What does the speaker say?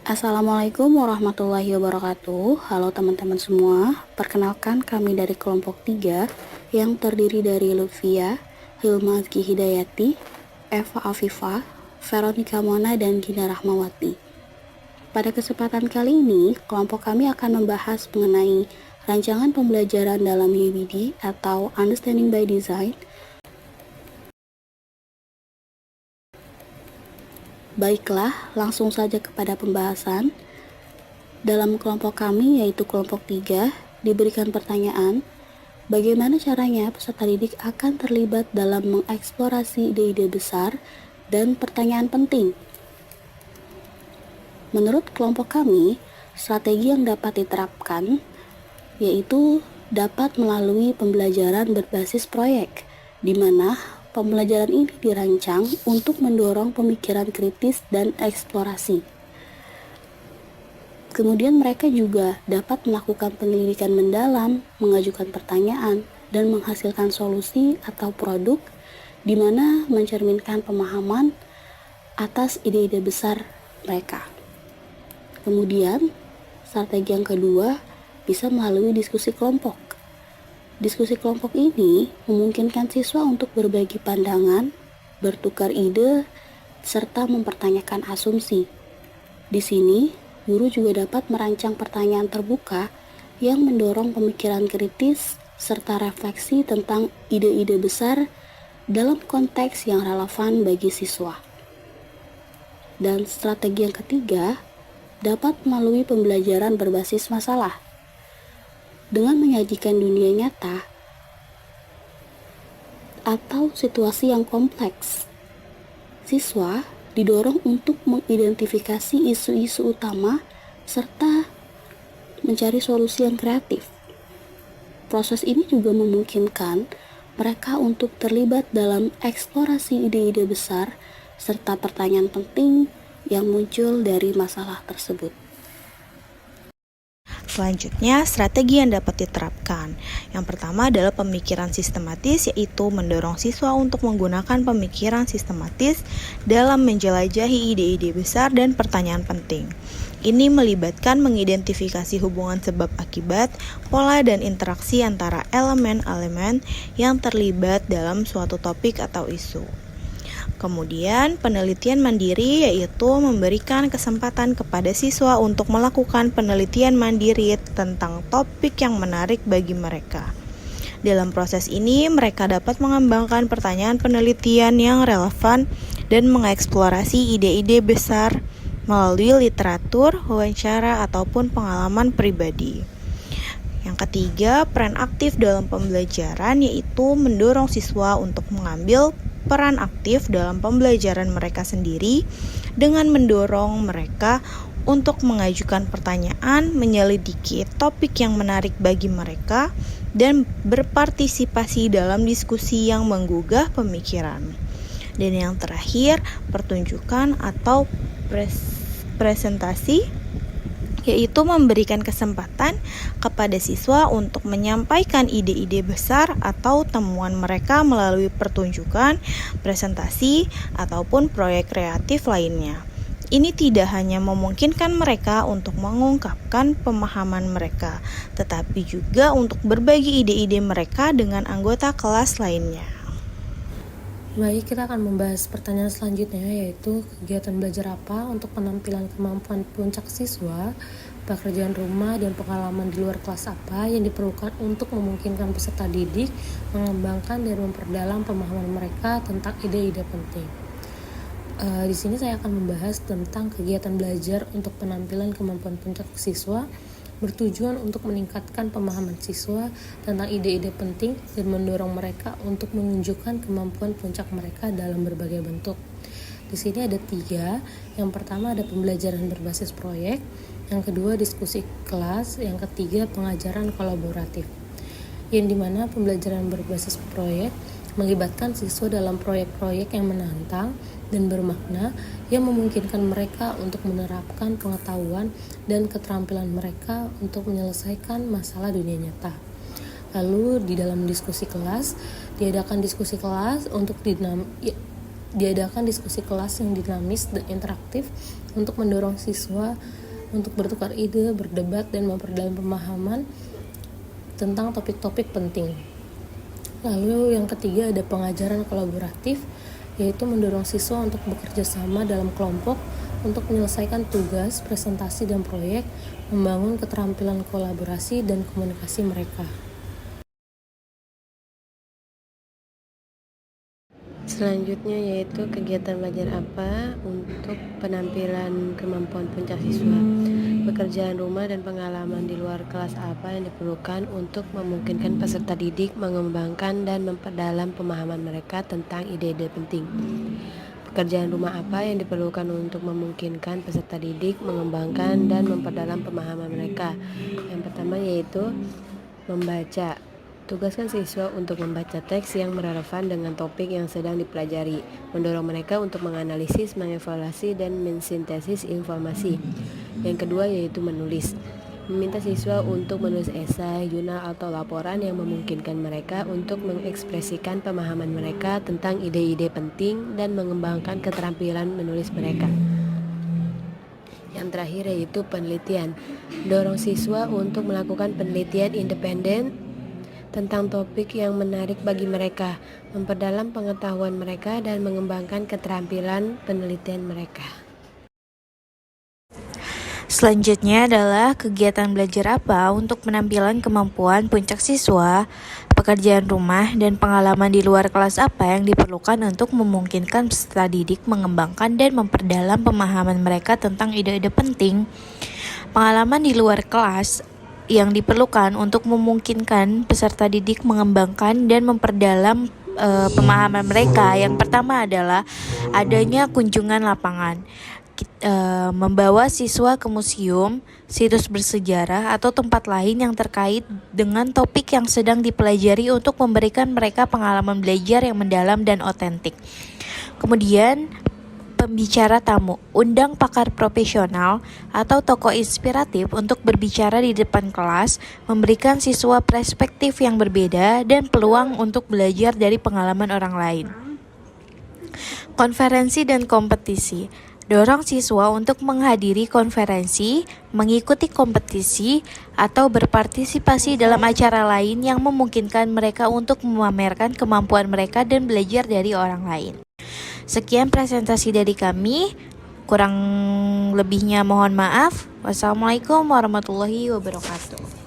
Assalamualaikum warahmatullahi wabarakatuh. Halo teman-teman semua. Perkenalkan kami dari kelompok 3 yang terdiri dari Lutfia, Hilma Hidayati, Eva Afifah, Veronica Mona, dan Gina Rahmawati. Pada kesempatan kali ini, kelompok kami akan membahas mengenai rancangan pembelajaran dalam UBD atau Understanding by Design. Baiklah, langsung saja kepada pembahasan. Dalam kelompok kami, yaitu kelompok 3, diberikan pertanyaan, bagaimana caranya peserta didik akan terlibat dalam mengeksplorasi ide-ide besar dan pertanyaan penting. Menurut kelompok kami, strategi yang dapat diterapkan yaitu dapat melalui pembelajaran berbasis proyek, di mana pembelajaran ini dirancang untuk mendorong pemikiran kritis dan eksplorasi. Kemudian mereka juga dapat melakukan penyelidikan mendalam, mengajukan pertanyaan, dan menghasilkan solusi atau produk di mana mencerminkan pemahaman atas ide-ide besar mereka. Kemudian, strategi yang kedua bisa melalui diskusi kelompok. Diskusi kelompok ini memungkinkan siswa untuk berbagi pandangan, bertukar ide, serta mempertanyakan asumsi. Di sini, guru juga dapat merancang pertanyaan terbuka yang mendorong pemikiran kritis serta refleksi tentang ide-ide besar dalam konteks yang relevan bagi siswa. Dan strategi yang ketiga dapat melalui pembelajaran berbasis masalah. Dengan menyajikan dunia nyata atau situasi yang kompleks, siswa didorong untuk mengidentifikasi isu-isu utama serta mencari solusi yang kreatif. Proses ini juga memungkinkan mereka untuk terlibat dalam eksplorasi ide-ide besar serta pertanyaan penting yang muncul dari masalah tersebut. Selanjutnya, strategi yang dapat diterapkan. Yang pertama adalah pemikiran sistematis, yaitu mendorong siswa untuk menggunakan pemikiran sistematis dalam menjelajahi ide-ide besar dan pertanyaan penting. Ini melibatkan mengidentifikasi hubungan sebab akibat, pola dan interaksi antara elemen-elemen yang terlibat dalam suatu topik atau isu. Kemudian, penelitian mandiri yaitu memberikan kesempatan kepada siswa untuk melakukan penelitian mandiri tentang topik yang menarik bagi mereka. Dalam proses ini, mereka dapat mengembangkan pertanyaan penelitian yang relevan dan mengeksplorasi ide-ide besar melalui literatur, wawancara, ataupun pengalaman pribadi. Yang ketiga, peran aktif dalam pembelajaran yaitu mendorong siswa untuk mengambil peran aktif dalam pembelajaran mereka sendiri dengan mendorong mereka untuk mengajukan pertanyaan, menyelidiki topik yang menarik bagi mereka, dan berpartisipasi dalam diskusi yang menggugah pemikiran. Dan yang terakhir, pertunjukan atau presentasi yaitu memberikan kesempatan kepada siswa untuk menyampaikan ide-ide besar atau temuan mereka melalui pertunjukan, presentasi, ataupun proyek kreatif lainnya. Ini tidak hanya memungkinkan mereka untuk mengungkapkan pemahaman mereka, tetapi juga untuk berbagi ide-ide mereka dengan anggota kelas lainnya. Baik, kita akan membahas pertanyaan selanjutnya, yaitu kegiatan belajar apa untuk penampilan kemampuan puncak siswa, pekerjaan rumah, dan pengalaman di luar kelas apa yang diperlukan untuk memungkinkan peserta didik mengembangkan dan memperdalam pemahaman mereka tentang ide-ide penting. Di sini saya akan membahas tentang kegiatan belajar untuk penampilan kemampuan puncak siswa bertujuan untuk meningkatkan pemahaman siswa tentang ide-ide penting dan mendorong mereka untuk menunjukkan kemampuan puncak mereka dalam berbagai bentuk. Di sini ada 3. Yang pertama ada pembelajaran berbasis proyek, yang kedua diskusi kelas, yang ketiga pengajaran kolaboratif. Yang dimana pembelajaran berbasis proyek melibatkan siswa dalam proyek-proyek yang menantang dan bermakna yang memungkinkan mereka untuk menerapkan pengetahuan dan keterampilan mereka untuk menyelesaikan masalah dunia nyata. Lalu di dalam diskusi kelas, diadakan diskusi kelas untuk diadakan diskusi kelas yang dinamis dan interaktif untuk mendorong siswa untuk bertukar ide, berdebat, dan memperdalam pemahaman tentang topik-topik penting. Lalu yang ketiga ada pengajaran kolaboratif, yaitu mendorong siswa untuk bekerja sama dalam kelompok untuk menyelesaikan tugas, presentasi, dan proyek, membangun keterampilan kolaborasi dan komunikasi mereka. Selanjutnya yaitu kegiatan belajar apa untuk penampilan kemampuan puncak siswa. Pekerjaan rumah dan pengalaman di luar kelas apa yang diperlukan untuk memungkinkan peserta didik mengembangkan dan memperdalam pemahaman mereka tentang ide-ide penting. Pekerjaan rumah apa yang diperlukan untuk memungkinkan peserta didik mengembangkan dan memperdalam pemahaman mereka. Yang pertama yaitu membaca. Tugaskan siswa untuk membaca teks yang relevan dengan topik yang sedang dipelajari, mendorong mereka untuk menganalisis, mengevaluasi, dan mensintesis informasi. Yang kedua yaitu menulis. Meminta siswa untuk menulis esai, jurnal, atau laporan yang memungkinkan mereka untuk mengekspresikan pemahaman mereka tentang ide-ide penting dan mengembangkan keterampilan menulis mereka. Yang terakhir yaitu penelitian. Dorong siswa untuk melakukan penelitian independen tentang topik yang menarik bagi mereka, memperdalam pengetahuan mereka, dan mengembangkan keterampilan penelitian mereka. Selanjutnya adalah kegiatan belajar apa untuk penampilan kemampuan puncak siswa, pekerjaan rumah, dan pengalaman di luar kelas apa yang diperlukan untuk memungkinkan peserta didik mengembangkan dan memperdalam pemahaman mereka tentang ide-ide penting. Pengalaman di luar kelas yang diperlukan untuk memungkinkan peserta didik mengembangkan dan memperdalam pemahaman mereka. Yang pertama adalah adanya kunjungan lapangan. Membawa siswa ke museum, situs bersejarah, atau tempat lain yang terkait dengan topik yang sedang dipelajari untuk memberikan mereka pengalaman belajar yang mendalam dan otentik. Kemudian pembicara tamu, undang pakar profesional atau tokoh inspiratif untuk berbicara di depan kelas, memberikan siswa perspektif yang berbeda dan peluang untuk belajar dari pengalaman orang lain. Konferensi dan kompetisi. Dorong siswa untuk menghadiri konferensi, mengikuti kompetisi, atau berpartisipasi dalam acara lain yang memungkinkan mereka untuk memamerkan kemampuan mereka dan belajar dari orang lain. Sekian presentasi dari kami, kurang lebihnya mohon maaf. Wassalamualaikum warahmatullahi wabarakatuh.